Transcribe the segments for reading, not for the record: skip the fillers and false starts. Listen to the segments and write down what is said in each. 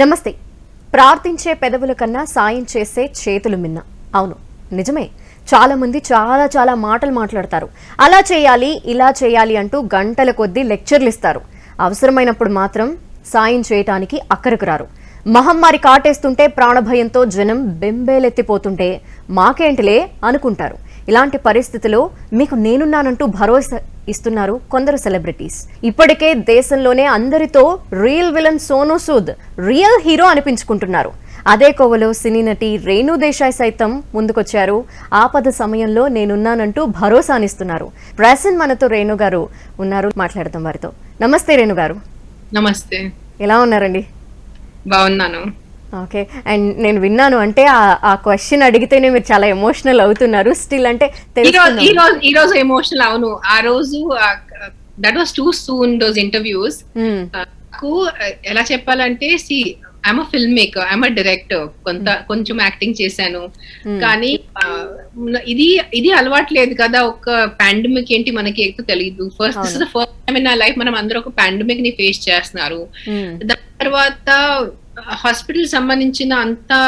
నమస్తే. ప్రార్థించే పెదవుల కన్నా సాయం చేసే చేతులు మిన్న. అవును, నిజమే. చాలా మంది చాలా మాటలు మాట్లాడతారు. అలా చేయాలి, ఇలా చేయాలి అంటూ గంటల కొద్దీ లెక్చర్లు ఇస్తారు. అవసరమైనప్పుడు మాత్రం సాయం చేయటానికి అక్కరకు రారు. మహమ్మారి కాటేస్తుంటే ప్రాణభయంతో జనం బెంబేలెత్తిపోతుంటే మాకేంటిలే అనుకుంటారు. ఇలాంటి పరిస్థితిలో మీకు నేనున్నానంటూ భరోసా ఇస్తున్నారు కొందరు సెలబ్రిటీస్. ఇప్పటికే దేశంలోనే అందరితో real villain Sonu Sood real hero అనిపించుకుంటున్నారు. అదే కోవలో సినీ నటి రేణు దేశాయ్ సైతం ముందుకొచ్చారు. ఆపద సమయంలో నేనున్నానంటూ భరోసానిస్తున్నారు. ప్రెసెంట్ మనతో రేణు గారు ఉన్నారు, మాట్లాడదాం వారితో. నమస్తే రేణు గారు. నమస్తే. ఎలా ఉన్నారండి? బాగున్నాను. ఓకే. అండ్ నేను విన్నాను అంటే ఆ క్వశ్చన్ అడిగితేనే మీరు చాలా ఎమోషనల్ అవుతున్నారు. స్టిల్ అంటే ఈ రోజు ఎమోషనల్. అవును, ఆ రోజు that was two soon those interviews. నాకు ఎలా చెప్పాలంటే, I'm a film maker, I'm a director. కొంచెం యాక్టింగ్ చేశాను, కానీ ఇది అలవాట్లేదు కదా. ఒక పాండమిక్ ఏంటి మనకి ఎక్కువ తెలియదు. This is the first time in life మనం అందరూ ఒక పాండమిక్ ని ఫేస్ చేస్తున్నారు. దాని తర్వాత హాస్పిటల్ సంబంధించిన అంతా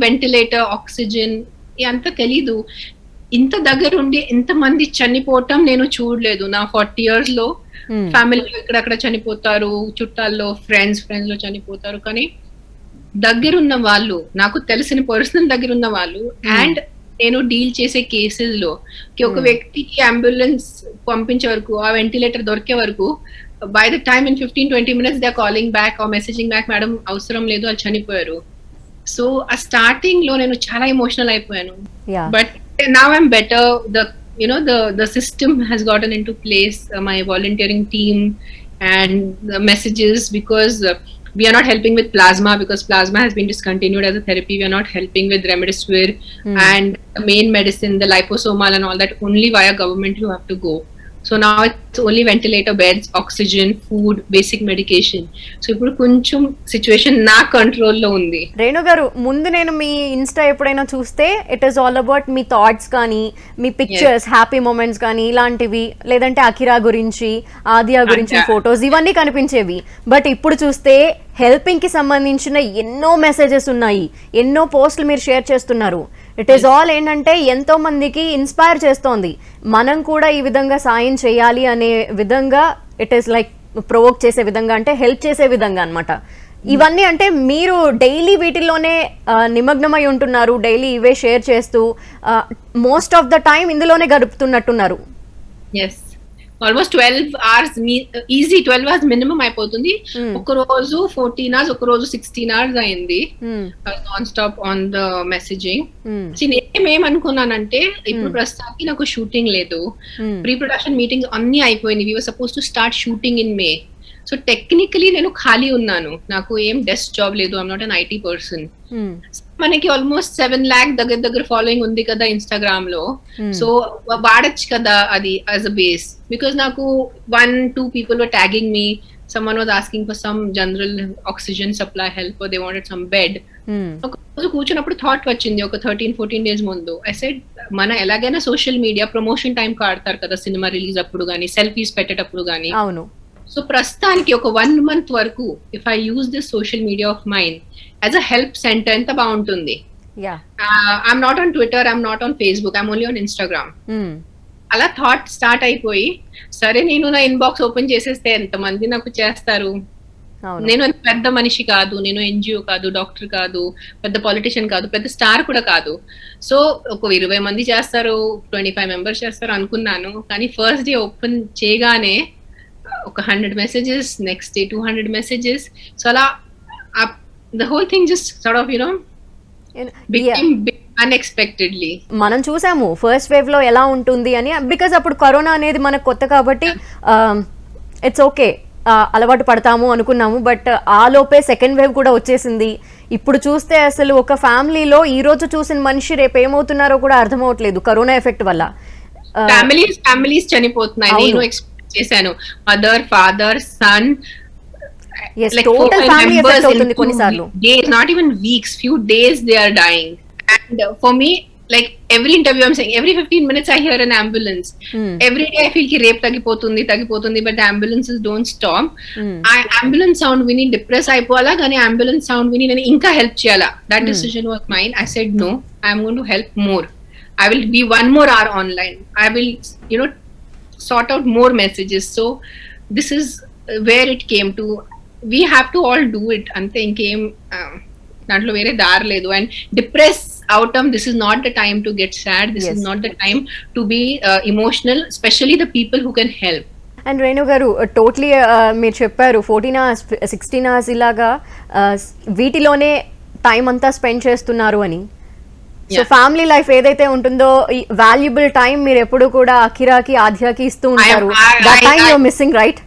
వెంటిలేటర్, ఆక్సిజన్ అంతా తెలీదు. ఇంత దగ్గరుండి ఇంతమంది చనిపోవటం నేను చూడలేదు నా 40 years లో. ఫ్యామిలీలో ఇక్కడక్కడ చనిపోతారు, చుట్టాల్లో ఫ్రెండ్స్ లో చనిపోతారు, కానీ దగ్గరున్న వాళ్ళు, నాకు తెలిసిన పర్సనల్ దగ్గర ఉన్న వాళ్ళు అండ్ నేను డీల్ చేసే కేసెస్ లో ఒక వ్యక్తికి అంబులెన్స్ పంపించే వరకు, ఆ వెంటిలేటర్ దొరికే వరకు, by the time in 15-20 minutes they are calling back or messaging back, madam అవసరం లేదు, వాళ్ళు చనిపోయారు. సో ఆ స్టార్టింగ్ లో నేను చాలా ఎమోషనల్ అయిపోయాను. But now I'm better. The system has gotten into place, my volunteering team and the messages, because we are not helping with plasma because plasma has been discontinued as a therapy. We are not helping with remdesivir and the main medicine, the liposomal and all that, only via government you have to go. So now it's only ventilator beds, oxygen, food, basic medication. So ఇప్పుడు కొంచెం situation నా control లో ఉంది. రేణు గారు, ముందు నేను మీ Insta ఎప్పుడైనా చూస్తే it is all about me thoughts కానీ, మీ పిక్చర్స్, హ్యాపీ మూమెంట్స్ కానీ ఇలాంటివి, లేదంటే అఖిరా గురించి, ఆదియా గురించి ఫొటోస్ ఇవన్నీ కనిపించేవి. బట్ ఇప్పుడు చూస్తే హెల్పింగ్ కి సంబంధించిన ఎన్నో మెసేజెస్ ఉన్నాయి, ఎన్నో పోస్టులు మీరు షేర్ చేస్తున్నారు. ఇట్ ఈస్ ఆల్ ఏంటంటే ఎంతో మందికి ఇన్స్పైర్ చేస్తోంది. మనం కూడా ఈ విధంగా సాయం చేయాలి అనే విధంగా, ఇట్ ఈస్ లైక్ ప్రొవోక్ చేసే విధంగా, అంటే హెల్ప్ చేసే విధంగా అన్నమాట. ఇవన్నీ అంటే మీరు డైలీ వీటిల్లోనే నిమగ్నమై ఉంటున్నారు, డైలీ ఇవే షేర్ చేస్తూ మోస్ట్ ఆఫ్ ద టైం ఇందులోనే గడుపుతున్నట్టున్నారు. Yes, almost 12 hours, easy 12 hours minimum అయిపోతుంది. ఒక రోజు 14 hours, ఒక రోజు 16 hours అయింది non stop on the messaging. నేనేమనుకున్నానంటే, ఇప్పుడు ప్రస్తుతానికి నాకు షూటింగ్ లేదు, ప్రీ ప్రొడక్షన్ మీటింగ్స్ అన్ని అయిపోయింది. We were supposed to start shooting in May. So technically నేను ఖాళీ ఉన్నాను, నాకు ఏం డెస్క్ జాబ్ లేదు, I'm not an IT person. మనకి ఆల్మోస్ట్ 7 lakh దగ్గర ఫాలోయింగ్ ఉంది కదా ఇన్స్టాగ్రామ్ లో. సో వాడచ్చు కదా అది యాజ్ అ బేస్, బికాస్ నాకు 1-2 people were tagging me. Someone was asking for some general oxygen supply help, or they wanted some bed. ఒక రోజు కూర్చున్నప్పుడు థాట్ వచ్చింది, ఒక 13-14 days ముందు. ఐ సెడ్, మన ఎలాగైనా సోషల్ మీడియా ప్రమోషన్ టైం కాడతారు కదా, సినిమా రిలీజ్ అప్పుడు గానీ, సెల్ఫీస్ పెట్టేటప్పుడు గానీ. అవును. సో ప్రస్తుతానికి ఒక 1 month వరకు if I use this social media of mind as a help centre, ఎంత బాగుంటుంది. I'm not on Twitter, I'm not on Facebook, I'm only on Instagram. అలా థాట్ స్టార్ట్ అయిపోయి, సరే నేను నా ఇన్బాక్స్ ఓపెన్ చేసేస్తే ఎంతమంది నాకు చేస్తారు. నేను పెద్ద మనిషి కాదు, నేను NGO కాదు, డాక్టర్ కాదు, పెద్ద పొలిటీషియన్ కాదు, పెద్ద స్టార్ కూడా కాదు. సో ఒక 20 మంది చేస్తారు, 25 members చేస్తారు అనుకున్నాను. కానీ ఫస్ట్ డే ఓపెన్ చేయగానే ఒక 100 messages, next day 200 messages. So అలా the whole thing just sort of became big unexpectedly. మనం చూసాము ఫస్ట్ వేవ్ లో ఎలా ఉంటుంది అని, బికాజ్ అప్పుడు కరోనా అనేది మనకు కొత్త కాబట్టి ఇట్స్ ఓకే, అలవాటు పడతాము అనుకున్నాము. బట్ ఆ లోపే సెకండ్ వేవ్ కూడా వచ్చేసింది. ఇప్పుడు చూస్తే అసలు ఒక ఫ్యామిలీలో ఈ రోజు చూసిన మనిషి రేపు ఏమవుతున్నారో కూడా అర్థమవట్లేదు కరోనా ఎఫెక్ట్ వల్ల. ఫ్యామిలీస్ చనిపోతున్నాయి. నేను ఎక్స్పెక్ట్ చేశాను, mother, father, son, total family effect అవుతుంది కొన్నిసార్లు. Days, not even weeks, few days they are dying. And for me, like every interview I'm saying every 15 minutes I hear an ambulance. Every day I feel ki rape tagipothundi, but the ambulances don't stop. I ambulance sound vini depress అయిపోవాలా కానీ ambulance sound vini నేను ఇంకా help చేయాలా. That decision was mine. I said no, I'm going to help more. I will be one more hour online. I will, you know, sort out more messages. So this is where it came to. We have to all do it. Ante inkem దాంట్లో వేరే దారి లేదు. And depress అవటం, this is not the time to get sad, this is not the time to be emotional, specially the people who can help. And Renu garu, totally మీరు చెప్పారు 14 hours 16 hours ఇలాగా వీటిలోనే time అంతా స్పెండ్ చేస్తున్నారు అని. సో ఫ్యామిలీ లైఫ్ ఏదైతే ఉంటుందో valuable time మీరు ఎప్పుడు కూడా అఖిరాకి, ఆధ్యాకి ఇస్తూ ఉంటారు. That time you are missing, right?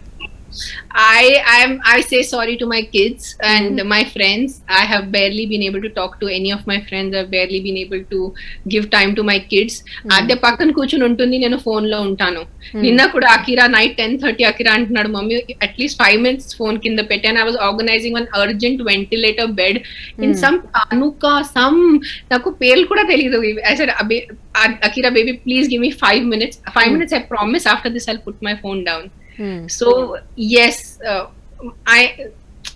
I say sorry to my kids and my friends. I have barely been able to talk to any of my friends. I've barely been able to give time to my kids. Adde pakkan కూర్చుని ఉంటుంది, నేను phone లో ఉంటాను. నిన్న కూడా Akira night 10:30 Akira అంటున్నాడు, mummy at least 5 minutes phone కింద పెట్టాను. I was organizing one urgent ventilator bed in some Tanuka, some నాకు పేర్లు కూడా తెలియదు. I said, Akira baby, please give me 5 minutes. 5 minutes I promise. After this I'll put my phone down. So yes,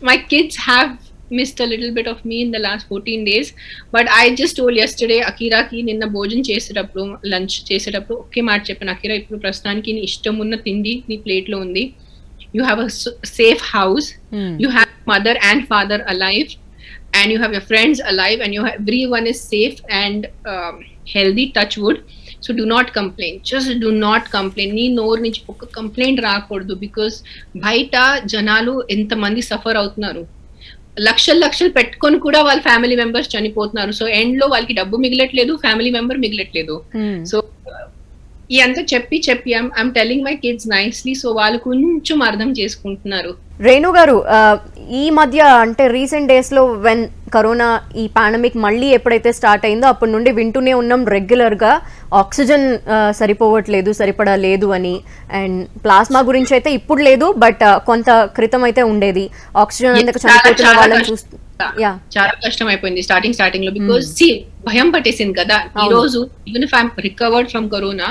my kids have missed a little bit of me in the last 14 days, but I just told yesterday Akira ki ninna bhojan chesetappudu, lunch chesetappudu okke మాట చెప్పాను, Akira ఇప్పుడు ప్రస్తుతానికి నీ ఇష్టం ఉన్న తిండి నీ plate లో ఉంది. You have a safe house, you have mother and father alive, and you have your friends alive, and everyone is safe and healthy, touch wood. So do not complain, just do not complain. నీ నోరు నుంచి ఒక complaint రాకూడదు, because బయట జనాలు ఎంతమంది suffer అవుతున్నారు. లక్షలు పెట్టుకొని కూడా వాళ్ళ ఫ్యామిలీ మెంబర్స్ చనిపోతున్నారు. సో ఎండ్ లో వాళ్ళకి డబ్బు మిగలట్లేదు, ఫ్యామిలీ మెంబర్ మిగలట్లేదు. సో ఈ అంతా చెప్పి I'm telling my kids nicely, so వాళ్ళు కొంచెం అర్థం చేసుకుంటున్నారు. రేణు గారు, ఈ మధ్య అంటే రీసెంట్ డేస్ లో వెన్ కరోనా ఈ పాండమిక్ మళ్ళీ ఎప్పుడైతే స్టార్ట్ అయిందో అప్పటి నుండి వింటూనే ఉన్నాం రెగ్యులర్ గా ఆక్సిజన్ సరిపడా లేదు అని. అండ్ ప్లాస్మా గురించి అయితే ఇప్పుడు లేదు, బట్ కొంత క్రితం అయితే ఉండేది. ఆక్సిజన్ అందుకు చనిపోతున్న వాళ్ళని చూస్తూ చాలా కష్టం అయిపోయింది స్టార్టింగ్ లో, బికాస్ భయం పట్టేసింది కదా. ఈ రోజు even if I'm recovered from corona,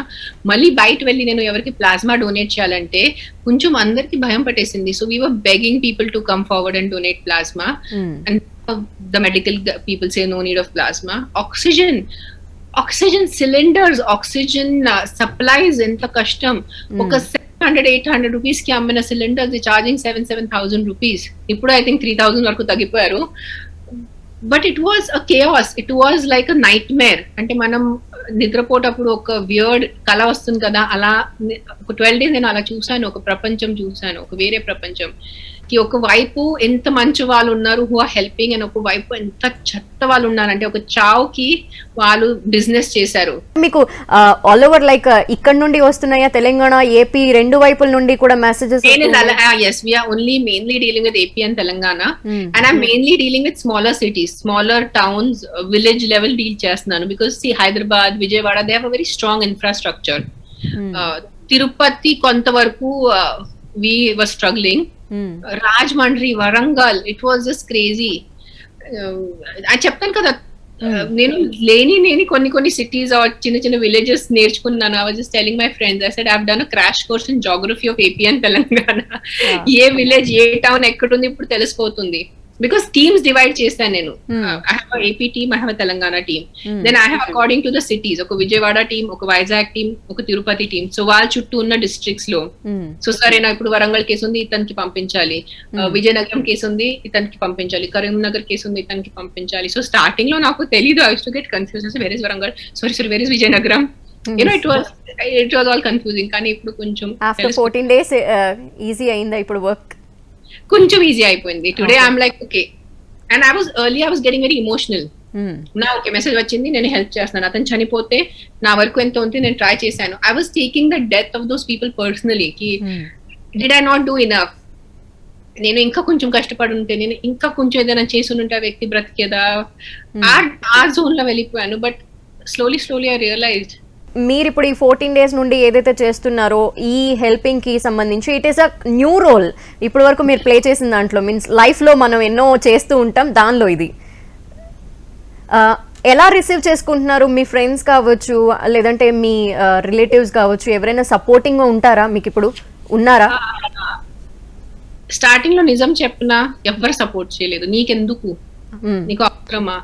మళ్ళీ బయట వెళ్ళి నేను ఎవరికి ప్లాస్మా డొనేట్ చేయాలంటే కొంచెం అందరికి భయం పట్టేసింది. So we were begging people to come forward and donate plasma, and the medical people say no need of plasma. Oxygen cylinders, oxygen supplies enta kashtam. Oka 700-800 rupees ki ammina cylinders they charging 7,000 rupees. Ippudu I think 3,000 varaku tagipoyaru. But it was a chaos, it was like a nightmare. Ante manam నిద్రపోటప్పుడు ఒక weird కళ వస్తుంది కదా, అలా ఒక 12 days నేను అలా చూసాను. ఒక ప్రపంచం చూసాను, ఒక వేరే ప్రపంచం కి ఒక వైపు ఎంత మంచి వాళ్ళు ఉన్నారు హూ ఆర్ హెల్పింగ్, అండ్ ఒక వైపు ఎంత చెత్త వాళ్ళు ఉన్నారంటే ఒక చావుకి వాళ్ళు బిజినెస్ చేశారు. మీకు ఆల్ ఓవర్ లైక్ ఇక్కడ నుండి వస్తున్నాయా, తెలంగాణ ఏపీ రెండు వైపుల నుండి కూడా messages? Yes, we are only mainly dealing with AP and Telangana, and I'm mainly dealing with smaller cities, smaller towns, village level deal చేస్తున్నాను. Because see, Hyderabad, Vijayawada, they have a very strong infrastructure. Tirupati కొంతవరకు we were struggling. Rajmandri, Warangal, it was just crazy. I చెప్తాను కదా, నేను లేని కొన్ని cities చిన్న villages నేర్చుకున్నాను. I was just telling my friends, I said I've done a crash course in geography of AP and Telangana. A village A town ఎక్కడుంది ఇప్పుడు తెలిసిపోతుంది, because teams divide చేస్తాను నేను. I have a AP team, I have a Telangana team, then I have according to the cities, ఒక Vijayawada team, ఒక Vizag team, ఒక Tirupati team. So వాళ్ళ చుట్టూ ఉన్న డిస్ట్రిక్ట్స్ లో సో సరేనా ఇప్పుడు వరంగల్ కేసు ఉంది ఇతనికి పంపించాలి, విజయనగరం కేసు ఉంది ఇతనికి పంపించాలి, కరీంనగర్ కేసు ఉంది ఇతనికి పంపించాలి. సో స్టార్టింగ్ లో నాకు తెలీదు, I used to get confused, where is Warangal, sorry where is Vizianagaram, you know, it was all confusing. కానీ ఇప్పుడు కొంచెం after 14 days ఈజీ అయిందా ఇప్పుడు వర్క్? కొంచెం ఈజీ అయిపోయింది. Today I'm like okay, and I was getting very emotional. నా okay message వచ్చింది, నేను హెల్ప్ చేస్తున్నాను. అతను చనిపోతే నా వరకు ఎంత ఉంది నేను ట్రై చేశాను. I was taking the death of those people personally, కి did I not do enough, నేను ఇంకా కొంచెం కష్టపడి ఉంటే, నేను ఇంకా కొంచెం ఏదైనా చేసి ఉంటే ఆ వ్యక్తి బ్రతికేదా, ఆ జోన్ లో వెళ్ళిపోయాను. బట్ స్లోలీ ఐ రియలైజ్డ్ మీరు ఇప్పుడు ఈ 14 days నుండి ఏదైతే చేస్తున్నారో ఈ హెల్పింగ్ కి సంబంధించి it is a new role. ఇప్పటి వరకు మీరు ప్లే చేసిన దాంట్లో మీన్స్ లైఫ్ లో మనం ఎన్నో చేస్తూ ఉంటాం, దానిలో ఇది ఎలా రిసీవ్ చేసుకుంటున్నారు? మీ ఫ్రెండ్స్ కావచ్చు, లేదంటే మీ రిలేటివ్స్ కావచ్చు, ఎవరైనా సపోర్టింగ్ గా ఉంటారా మీకు? ఇప్పుడు ఉన్నారా? స్టార్టింగ్ లో నిజం చెప్పినా ఎవ్వరు సపోర్ట్ చేయలేదు. నీకెందుకు, నీకు అవసరమా,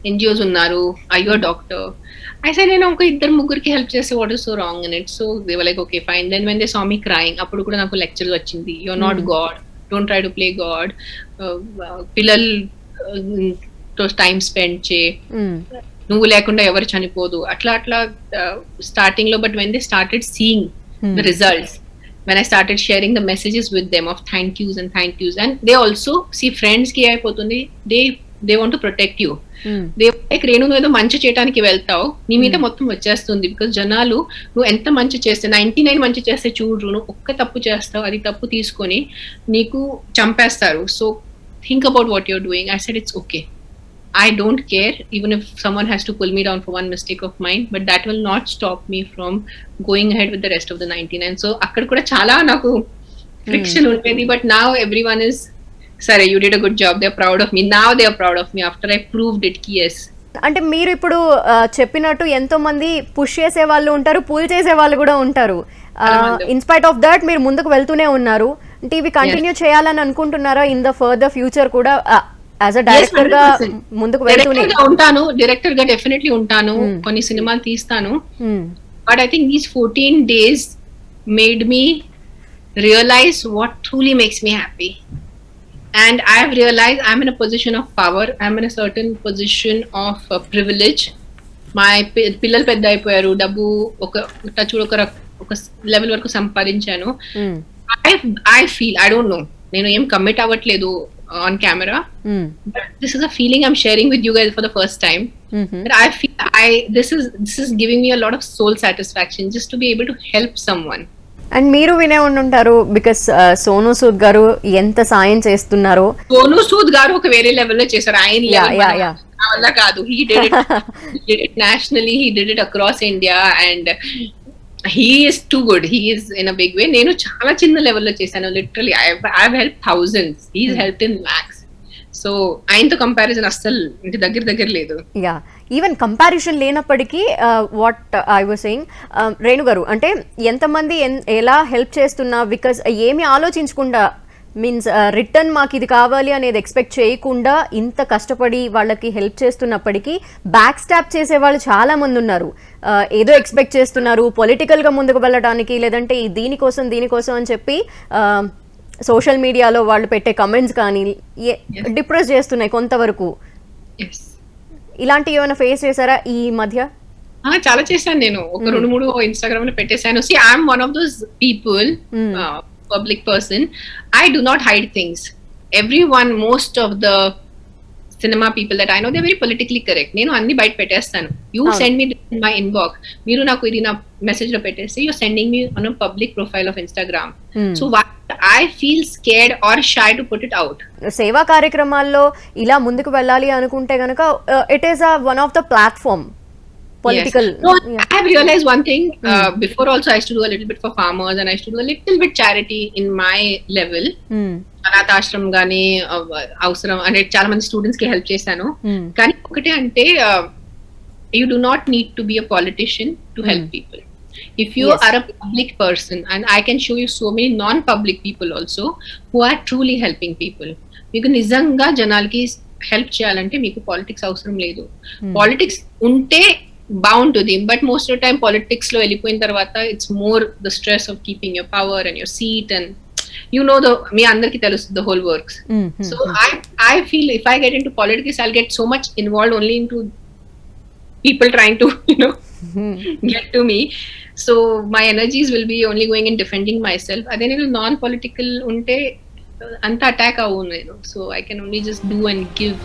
ఎన్జిఓస్ ఉన్నారు, అయ్యో డాక్టర్. అయితే నేను ఒక ఇద్దరు ముగ్గురికి హెల్ప్ చేస్తే what is so wrong in it. So they were like okay fine. Then when they saw me crying, అప్పుడు కూడా నాకు లెక్చర్ వచ్చింది, you are not God, don't try to play God, పిల్లలతో టైం స్పెండ్ చే, నువ్వు లేకుండా ఎవరు చనిపోదు, అట్లా అట్లా స్టార్టింగ్ లో. But when they started seeing the results, when I started sharing the messages with them of thank yous, and they also see friends ki అయిపోతుంది, they want to protect you. they like Renu నువ్వు ఏదో మంచి చేయడానికి వెళ్తావు, నీ మీద మొత్తం వచ్చేస్తుంది. బికాస్ జనాలు నువ్వు ఎంత మంచి చేస్తే 99 మంచి చేస్తే చూడు, నువ్వు ఒక్క తప్పు చేస్తావు, అది తప్పు తీసుకొని నీకు చంపేస్తారు. So think about what you're doing. I said it's okay, I don't care even if someone has to pull me down for one mistake of mine, but that will not stop me from going ahead with the rest of the 99. So akkada kuda chala naku friction untedi, but now everyone is sorry, you did a good job, they're proud of me. Now they're proud of me after I proved it ki yes. అంటే మీరు ఇప్పుడు చెప్పినట్టు ఎంతో మంది push చేసే వాళ్ళు ఉంటారు, pool చేసే వాళ్ళు కూడా ఉంటారు. ఇన్స్పైట్ ఆఫ్ దట్ మీరు ముందుకు వెళ్తూనే ఉన్నారు. అంటే ఇవి కంటిన్యూ చేయాలని అనుకుంటున్నారా ఇన్ ద ఫర్దర్ ఫ్యూచర్ కూడా? యాజ్ అ డైరెక్టర్ గా ముందుకు వెళ్తూనే ఉంటాను, డైరెక్టర్ గా డెఫినెట్లీ ఉంటాను, కొన్ని సినిమాలు తీస్తాను. But I think these 14 days made me realize what truly makes me happy. And I have realized I'm in a position of power, I'm in a certain position of privilege. My పిల్లలు పెద్ద అయిపోయారు, డబ్బు ఒక touch ఒక level వరకు సంపాదించాను. I feel, I don't know, నేను ఏం కమిట్ అవ్వట్లేదు on camera, but this is a feeling I'm sharing with you guys for the first time. But I feel this is giving me a lot of soul satisfaction just to be able to help someone. And మీరు వినే ఉండుంటారు because Sonu Sood గారు ఎంత సాయం చేస్తున్నారో. సోనూ సూద్ గారు ఒక వేరే లెవెల్ లో చేశారు, ఆయన వల్ల కాదు. he did it nationally, he did it across India, and he is too good, he is in a big way. నేను చాలా చిన్న లెవెల్లో చేశాను, literally I've helped thousands, he's helped in lakhs. So ఆయనతో కంపారిజన్ అస్సలు ఇంటి దగ్గర లేదు. యా, ఈవెన్ కంపారిజన్ లేనప్పటికీ what I was saying, Renu గారు అంటే ఎంతమంది ఎలా హెల్ప్ చేస్తున్నా, బికాస్ ఏమి ఆలోచించకుండా, మీన్స్ రిటర్న్ మాకు ఇది కావాలి అనేది ఎక్స్పెక్ట్ చేయకుండా ఇంత కష్టపడి వాళ్ళకి హెల్ప్ చేస్తున్నప్పటికీ బ్యాక్ స్టాప్ చేసే వాళ్ళు చాలా మంది ఉన్నారు. ఏదో ఎక్స్పెక్ట్ చేస్తున్నారు పొలిటికల్గా ముందుకు వెళ్ళడానికి, లేదంటే దీనికోసం అని చెప్పి సోషల్ మీడియాలో వాళ్ళు పెట్టే కమెంట్స్ కానీ డిప్రెస్ చేస్తున్నాయి కొంతవరకు. ఇలాంటివి ఏమైనా ఫేస్ చేశారా ఈ మధ్య? చాలా చేశాను నేను, ఒక 2-3 ఇన్స్టాగ్రామ్ లో పెట్టేశాను. See, I'm one of those people, public person. I do not hide things. Everyone, most of the cinema people that I know, they're very politically correct. నేను అన్ని బయట పెట్టేస్తాను. You send me in my inbox. మీరు నాకు ఇది నా message లో పెట్టేస్తే you're sending me on a public profile of Instagram. So why I feel scared or shy to put it out. సేవా కార్యక్రమాల్లో ఇలా ముందుకు వెళ్ళాలి అనుకుంటే గనుక it is one of the platform. Political. Yes. No, I have realized one thing. Before also I used to do a little bit for farmers, and I used to do a little bit charity in my level. అనాథ ఆశ్రమం గానీ అవసరం అంటే చాలా మంది students కి help చేశాను. కానీ ఒకటే అంటే you do not need to be a politician to help people. If you are a public person, and I can show you so many non-public people also who are truly helping people. మీకు నిజంగా జనాలకి help చేయాలంటే మీకు politics అవసరం లేదు. Politics ఉంటే బాగుంటుంది, but most of time politics లో వెళ్ళిపోయిన తర్వాత it's more the stress of keeping your power and your seat, and you know మీ అందరికి తెలుస్తుంది the whole works. So I feel if I get into politics, I'll get so much involved only into people trying to get to me. So my energies will be only going in defending myself. అదే నేను non political ఉంటే అంత attack అవ్వను నేను. So I can only just do and give.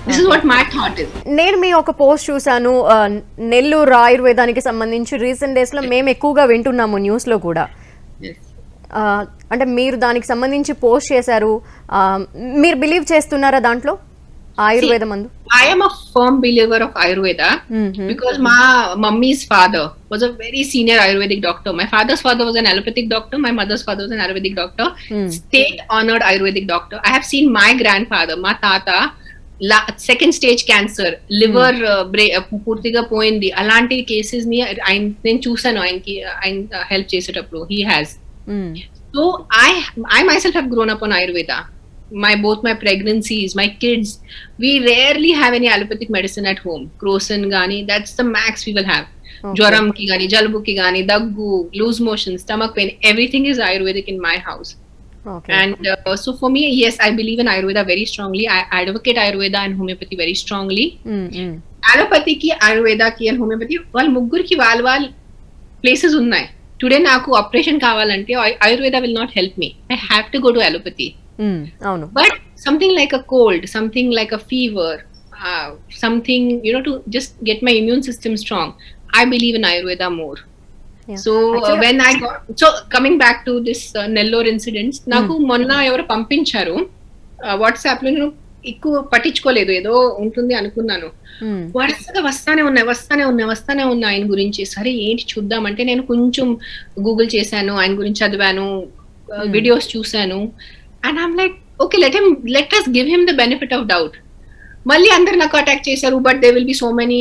This is what my thought is. నేను మీ ఒక post చూసాను, నెల్లూరు ఆయుర్వేదానికి సంబంధించి రీసెంట్ డేస్ లో మేము ఎక్కువగా వింటున్నాము న్యూస్ లో కూడా. అంటే మీరు దానికి సంబంధించి పోస్ట్ చేశారు, మీరు బిలీవ్ చేస్తున్నారా దాంట్లో ఆయుర్వేద మందు? I am a firm believer of Ayurveda because my mummy's father was a very senior Ayurvedic doctor. My father's father was an allopathic doctor. My mother's father was an Ayurvedic doctor. State honored Ayurvedic doctor. I have seen my grandfather, my tata, second stage cancer, liver పూర్తిగా పోయింది, అలాంటి cases ని నేను చూసాను ఆయన help చేసేటప్పుడు. He has. So I myself have grown up on Ayurveda. Both my pregnancies, my kids, we rarely have any allopathic medicine at home. Crocin gani, that's the max we will have. Jwaram ki gani, jalbu ki gani, daggu, loose motion, stomach pain, everything is Ayurvedic in my house. Okay. And so for me, yes, I believe in Ayurveda very strongly. I advocate Ayurveda and homeopathy very strongly. Allopathy ki, Ayurveda ki and homeopathy, వాళ్ళ ముగ్గురికి వాళ్ళ places ఉన్నాయి. Today నాకు operation కావాలంటే Ayurveda will not help me. I have to go to allopathy. అవును. But something like a cold, something like a fever, something, to just get my immune system strong, I believe in Ayurveda more. Yeah. So when I got, coming back to this Nellore incident, నాకు మొన్న ఎవరు పంపించారు WhatsApp లో, నేను ఎక్కువ పట్టించుకోలేదు, ఏదో ఉంటుంది అనుకున్నాను. వరుసగా వస్తానే ఉన్నాయి ఆయన గురించి. సరే ఏంటి చూద్దామంటే నేను కొంచెం గూగుల్ చేశాను, ఆయన గురించి చదివాను, వీడియోస్ చూశాను. And I'm like, okay, let us give him the benefit of doubt. మళ్ళీ అందరు నాకు అటాక్ చేశారు, but they will be so many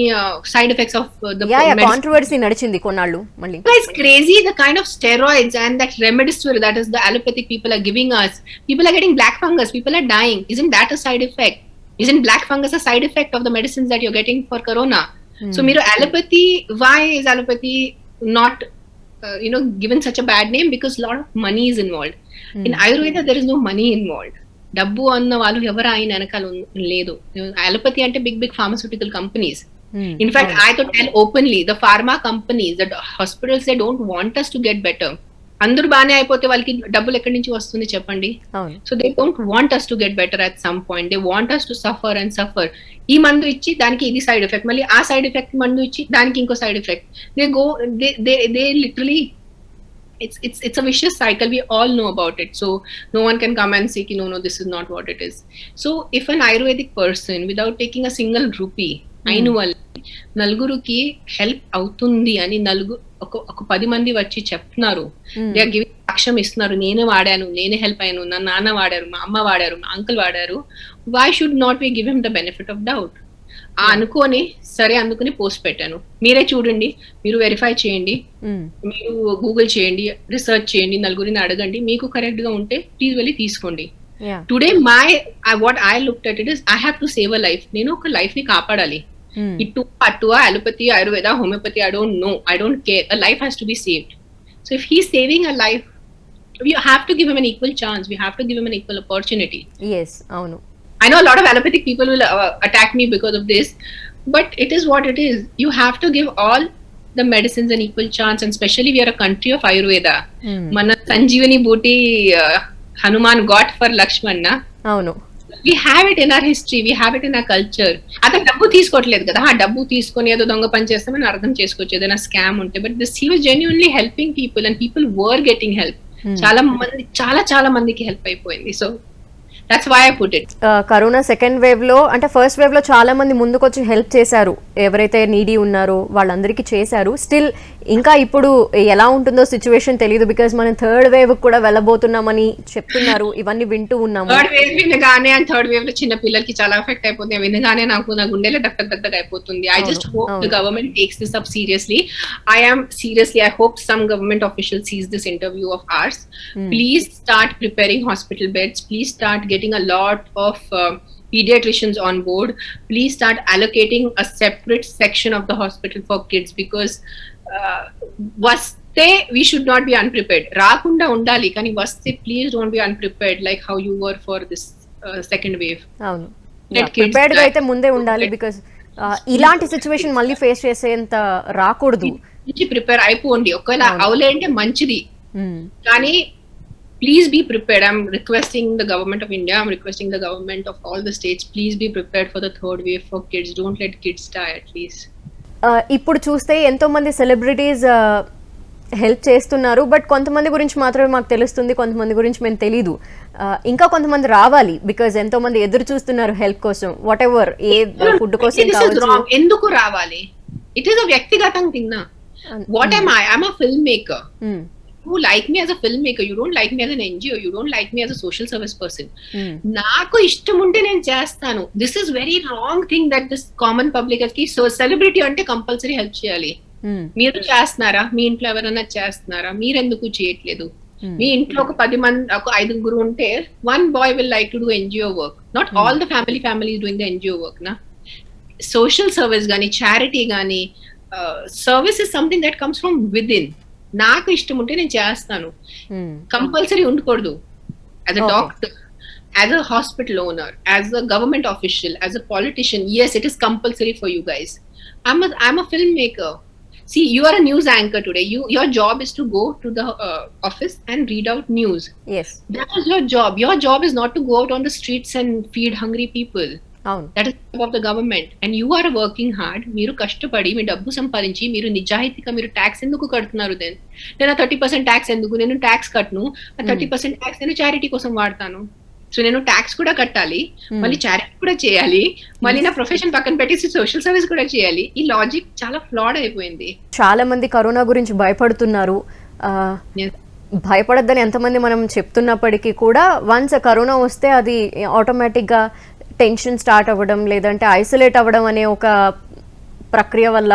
side effects of the controversy నడిచింది కొన్నాళ్ళు. మళ్ళీ it's crazy, the kind of steroids and that remdesivir, that is the allopathic people are giving us. People are getting black fungus, people are dying. Isn't that a side effect? Isn't black fungus a side effect of the medicines that you're getting for corona? So mero allopathy, why is allopathy not given such a bad name? Because a lot of money is involved. In Ayurveda there is no money involved. డబ్బు అన్న వాళ్ళు ఎవరు ఆయన వెనకాల లేదు. Allopathy అంటే big pharmaceutical companies. In fact, I to tell openly, the pharma companies, the hospitals, they don't want us to get better. అందరూ బానే అయిపోతే వాళ్ళకి డబ్బులు ఎక్కడి నుంచి వస్తుంది చెప్పండి? So they don't want us to get better at some point. They want us to suffer and suffer. ఈ మందు ఇచ్చి దానికి ఇది సైడ్ ఎఫెక్ట్, మళ్ళీ ఆ సైడ్ ఎఫెక్ట్ మందు ఇచ్చి దానికి ఇంకో side effect. They literally, it's a vicious cycle. We all know about it. So no one can come and say no, this is not what it is. So if an Ayurvedic person, without taking a single rupee, annually, నలుగురికి help అవుతుంది అని ఒక 10 మంది వచ్చి చెప్తున్నారు, they are giving సాక్ష్యం ఇస్తున్నారు, నేనే వాడాను, నేనే హెల్ప్ అయ్యాను, నా నాన్న వాడారు, మా అమ్మ వాడారు, మా అంకుల్ వాడారు, why should not we give him the benefit of doubt? అనుకోని సరే అందుకుని పోస్ట్ పెట్టాను. మీరే చూడండి, మీరు వెరిఫై చేయండి, మీరు గూగుల్ చేయండి, రీసెర్చ్ చేయండి, నలుగురిని అడగండి, మీకు కరెక్ట్ గా ఉంటే ప్లీజ్ వెళ్ళి తీసుకోండి. Today what I looked at it is, I have to save a life. నేను ఒక లైఫ్ ని కాపాడాలి. ఇటు అటువా allopathy, Ayurveda, homeopathy, I don't know, I don't care. A life has to be saved. So if he's saving a life, we have to give him an equal chance. We have to give him an equal opportunity. Yes, avunu. I know a lot of allopathic people will attack me because of this, but it is what it is. You have to give all the medicines an equal chance, and especially we are a country of Ayurveda. Mana Sanjeevani booty Hanuman got for Lakshmana. Avunu. We have it in our history, we have it in our culture. అతను డబ్బు తీసుకోవట్లేదు కదా, డబ్బు తీసుకొని ఏదో దొంగ పని చేస్తామని అర్థం చేసుకోవచ్చు, ఏదైనా స్కామ్ ఉంటే. But this he was genuinely helping people and people were getting help. చాలా మందికి హెల్ప్ అయిపోయింది. So that's why I put it. Corona second wave లో, అంటే ఫస్ట్ వేవ్ లో చాలా మంది ముందుకొచ్చి హెల్ప్ చేశారు, ఎవరైతే నీడీ ఉన్నారో వాళ్ళందరికీ చేశారు. స్టిల్ ఇంకా ఇప్పుడు ఎలా ఉంటుందో సిచ్యువేషన్ తెలియదు, బికాస్ మనం థర్డ్ వేవ్ కూడా వెళ్ళబోతున్నామని చెప్తున్నారు. ఇవన్నీ వింటూ ఉన్నాము. థర్డ్ వేవ్ వినగానే, అండ్ థర్డ్ వేవ్ లో చిన్న పిల్లలకి చాలా ఎఫెక్ట్ అయిపోతుంది. వినగానే నా గుండెలో దక్కగా అయిపోతుంది. I just hope the government takes this up seriously. I hope some government official sees this interview of ours. Please start preparing hospital beds. Please start getting a lot of pediatricians on board. Please start allocating a separate section of the hospital for kids, because vaste we should not be unprepared. Raakunda undali, kani vaste please don't be unprepared like how you were for this second wave. avunu, prepared ga aithe munde undali, because ఇలాంటి situation మళ్ళీ face చేసేంత రాకూడదు. Prepare అయిపోండి. ఒకవేళ అవలే అంటే మంచిది, కానీ please be prepared. I'm requesting the government of India, I'm requesting the government of all the states, please be prepared for the third wave for kids. Don't let kids die at least. ఇప్పుడు చూస్తే ఎంతో మంది celebrities help చేస్తున్నారు, but కొంతమంది గురించి మాత్రమే మాకు తెలుస్తుంది, కొంతమంది గురించి మేము తెలీదు. ఇంకా కొంతమంది రావాలి, బికాజ్ ఎంతో మంది ఎదురు చూస్తున్నారు హెల్ప్ కోసం. వాట్ ఎవర్, ఏ ఫుడ్ కోసం కావచ్చు. ఎందుకు రావాలి? ఇట్ ఈస్ అ వ్యక్తిగతం థింగ్ నా. What am I? I'm a filmmaker. you like me as a filmmaker, you don't like me as an NGO, you don't like me as a social service person. నాకు ఇష్టం ఉంటే నేను చేస్తాను. This is very wrong thing that this common public కి. So celebrity అంటే compulsory help చేయాలి. మీరు చేస్తున్నారా? మీ ఇంట్లో ఎవరైనా చేస్తున్నారా? మీరెందుకు చేయట్లేదు? మీ ఇంట్లో ఒక 10 మంది, ఒక 5 ఉంటే 1 boy will like to do NGO work. Not all the family is doing the NGO work, na. Social service గానీ, చారిటీ గానీ, service is something that comes from within. నాకు ఇష్టం ఉంటే నేను చేస్తాను. కంపల్సరీ ఉండకూడదు. As a doctor, as a hospital owner, as a government official, as a politician, yes, it is compulsory for you guys. I'm a filmmaker. See, you are a news anchor today. Your job is to go to the office and read out news. Yes. That is your job. Your job is not to go out on the streets and feed hungry people. That is the job of the government. And you are working hard. మీరు కష్టపడి మీ డబ్బు సంపాదించి మీరు నిజాయితీగా మీరు tax ఎందుకు కడుతున్నారు? నేను 30% ట్యాక్స్ ఎందుకు? నేను ట్యాక్స్ కట్టను. 30% ట్యాక్స్ నేను చారిటీ కోసం వాడతాను. సో నేను ట్యాక్స్ కూడా కట్టాలి, మళ్ళీ చారిటీ కూడా చేయాలి, మళ్ళీ నా ప్రొఫెషన్ పక్కన పెట్టేసి సోషల్ సర్వీస్ కూడా చేయాలి. ఈ లాజిక్ చాలా ఫ్లాడ్ అయిపోయింది. చాలా మంది కరోనా గురించి భయపడుతున్నారు. భయపడద్దని ఎంతమంది మనం చెప్తున్నప్పటికీ కూడా వన్స్ కరోనా వస్తే అది ఆటోమేటిక్గా టెన్షన్ స్టార్ట్ అవ్వడం, లేదంటే ఐసోలేట్ అవ్వడం అనే ఒక ప్రక్రియ వల్ల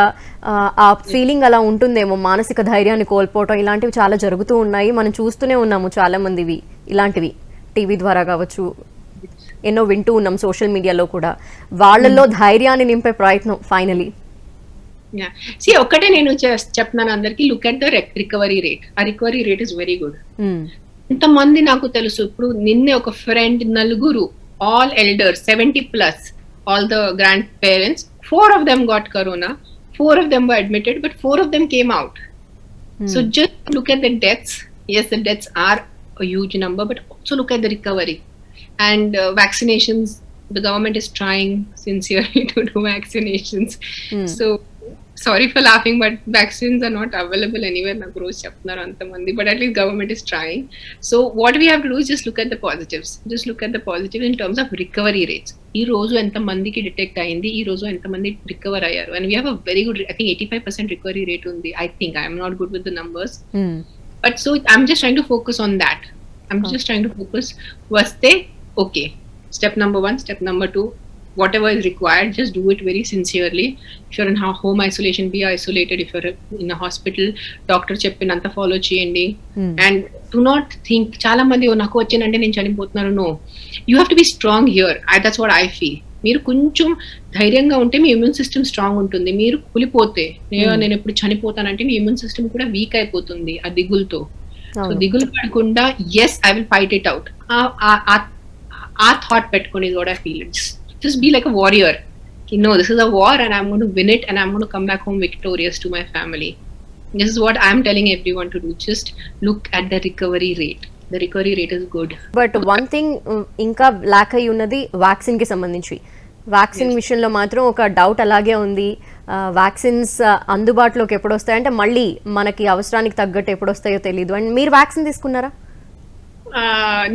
ఆ ఫీలింగ్ అలా ఉంటుందేమో, మానసిక ధైర్యాన్ని కోల్పోవటం, ఇలాంటివి చాలా జరుగుతూ ఉన్నాయి. మనం చూస్తూనే ఉన్నాము చాలా మందివి ఇలాంటివి, టీవీ ద్వారా కావచ్చు, ఎన్నో వింటూ ఉన్నాం సోషల్ మీడియాలో కూడా. వాళ్ళల్లో ధైర్యాన్ని నింపే ప్రయత్నం ఫైనలీ. ఒక్కటే నేను చెప్తున్నాను అందరికి, look at the recovery rate. ఆ recovery rate is very good. ఇంతమంది నాకు తెలుసు. ఇప్పుడు నిన్నే ఒక friend, 4 all elders 70+, all the grandparents, 4 of them got corona, 4 of them were admitted, but 4 of them came out. So just look at the deaths. Yes, the deaths are a huge number, but also look at the recovery and vaccinations. The government is trying sincerely to do vaccinations. So sorry for laughing, but vaccines are not available anywhere. నాకు రోజు చెప్తున్నారు అంతమంది, but at least government is trying. So what we have to do is just look at the positives. Just look at the positives in terms of recovery rates. ఈ రోజు ఎంత మందికి detect అయింది, ఈ రోజు ఎంత మంది రికవర్ అయ్యారు, and we have a very good, I think 85% recovery rate ఉంది. I think I am not good with the numbers, but so I'm just trying to focus on that. I'm just trying to focus. Vaste, okay, step number 1, step number 2, whatever is required, just do it very sincerely. If you're in home isolation, be isolated. If you're in a hospital, doctor cheppinanta follow cheyandi. And do not think chaala mandi naku vachinante nenu chanipotunnaru. No, you have to be strong here. That's what I feel. మీరు కొంచెం ధైర్యంగా ఉంటే మీ immune system strong ఉంటుంది. మీరు కూలిపోతే, నేను ఎప్పుడు చనిపోతానంటే మీ immune system కూడా week అయిపోతుంది ఆ దిగులతో. సో దిగులు పడకుండా, yes, I will fight it out. ఆ థాట్ పెట్టుకోండి. is what I feel. Just be like a warrior. You know, this is a war and I'm going to win it and I'm going to come back home victorious to my family. This is what I'm telling everyone to do. Just look at the recovery rate. The recovery rate is good. But one thing ఇంకా lock అయి ఉన్నది vaccine కి సంబంధించి. Vaccine విషయంలో మాత్రం ఒక doubt అలాగే ఉంది. వ్యాక్సిన్స్ అందుబాటులోకి ఎప్పుడు వస్తాయంటే మళ్ళీ మనకి అవసరానికి తగ్గట్టు ఎప్పుడు వస్తాయో తెలియదు. అండ్ మీరు వ్యాక్సిన్ తీసుకున్నారా?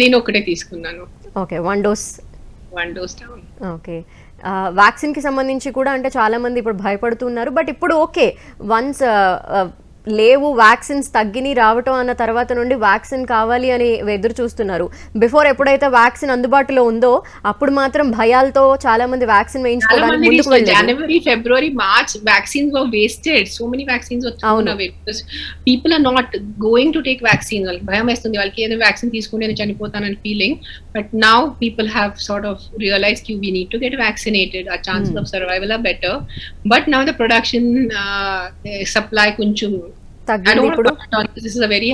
నేను ఒకటే తీసుకున్నాను. Okay, 1 dose. ఓకే, వ్యాక్సిన్ కి సంబంధించి కూడా అంటే చాలా మంది ఇప్పుడు భయపడుతున్నారు. బట్ ఇప్పుడు ఓకే, వన్స్ లేవు వ్యాక్సిన్స్ తగ్గిని రావటం అన్న తర్వాత నుండి వ్యాక్సిన్ కావాలి అని ఎదురు చూస్తున్నారు. బిఫోర్ ఎప్పుడైతే వ్యాక్సిన్ అందుబాటులో ఉందో అప్పుడు మాత్రం భయాలతో చాలా మంది వ్యాక్సిన్ వేయించుకోవడానికి ముందుకు వెళ్ళారు. January, February, March vaccines were wasted. So many vaccines were thrown away because people are not going to take vaccines. వాళ్ళకి భయం వేస్తుంది, వాళ్ళకి ఏదో వ్యాక్సిన్ తీసుకుంటే నేను చనిపోతానని feeling. But now people have sort of realized we need to get vaccinated. Our chances of survival are better. But now the production supply కొంచెం తగ్గింది. ఇప్పుడు this is a very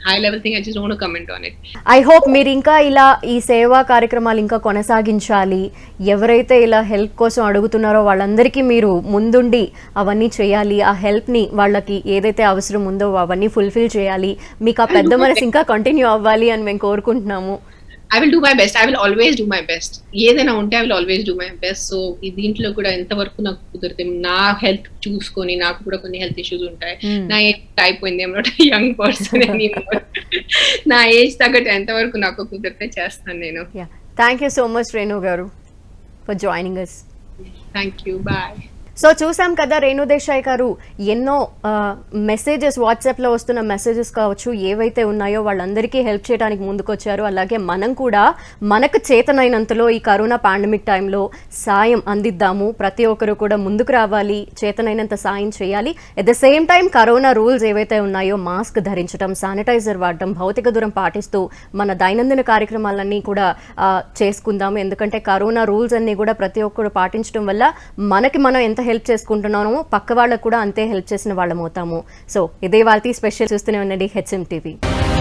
high level thing. I just don't want to comment on it. I hope మీరు ఇంకా ఇలా ఈ సేవా కార్యక్రమాలు ఇంకా కొనసాగించాలి. ఎవరైతే ఇలా హెల్ప్ కోసం అడుగుతున్నారో వాళ్ళందరికీ మీరు ముందుండి అవన్నీ చేయాలి. ఆ హెల్ప్ని వాళ్ళకి ఏదైతే అవసరం ఉందో అవన్నీ ఫుల్ఫిల్ చేయాలి. మీకు ఆ పెద్ద మనసు ఇంకా కంటిన్యూ అవ్వాలి అని మేము కోరుకుంటున్నాము. I will do my best. I will always do my best. ఏదైనా ఉంటే I will always do my best. So దీంట్లో కూడా ఎంతవరకు నాకు కుదిరితే నా హెల్త్ చూసుకొని, నాకు కూడా కొన్ని హెల్త్ ఇష్యూస్ ఉంటాయి. నా ఏజ్ అయిపోయింది, I'm not young person anymore. నా ఏజ్ తగ్గట్టు ఎంతవరకు నాకు కుదిరితే చేస్తాను నేను. Thank you so much Renu గారు for joining us. Thank you. Bye. So చూసాం కదా రేణుదేశాయ్ గారు, ఎన్నో మెసేజెస్, వాట్సాప్లో వస్తున్న మెసేజెస్ కావచ్చు, ఏవైతే ఉన్నాయో వాళ్ళందరికీ హెల్ప్ చేయడానికి ముందుకొచ్చారు. అలాగే మనం కూడా మనకు చేతనైనంతలో ఈ కరోనా పాండమిక్ టైంలో సాయం అందిద్దాము. ప్రతి ఒక్కరు కూడా ముందుకు రావాలి, చేతనైనంత సాయం చేయాలి. At the same time corona rules ఏవైతే ఉన్నాయో మాస్క్ ధరించడం, శానిటైజర్ వాడడం, భౌతిక దూరం పాటిస్తూ మన దైనందిన కార్యక్రమాలన్నీ కూడా చేసుకుందాము. ఎందుకంటే కరోనా రూల్స్ అన్నీ కూడా ప్రతి ఒక్కరు పాటించడం వల్ల మనకి మనం ఎంత హెల్ప్ చేసుకుంటున్నామో పక్క వాళ్ళకు కూడా అంతే హెల్ప్ చేసిన వాళ్ళం అవుతాము. సో ఇదే వాళ్ళ స్పెషల్. చూస్తూనే ఉండండి హెచ్ఎం టీవీ.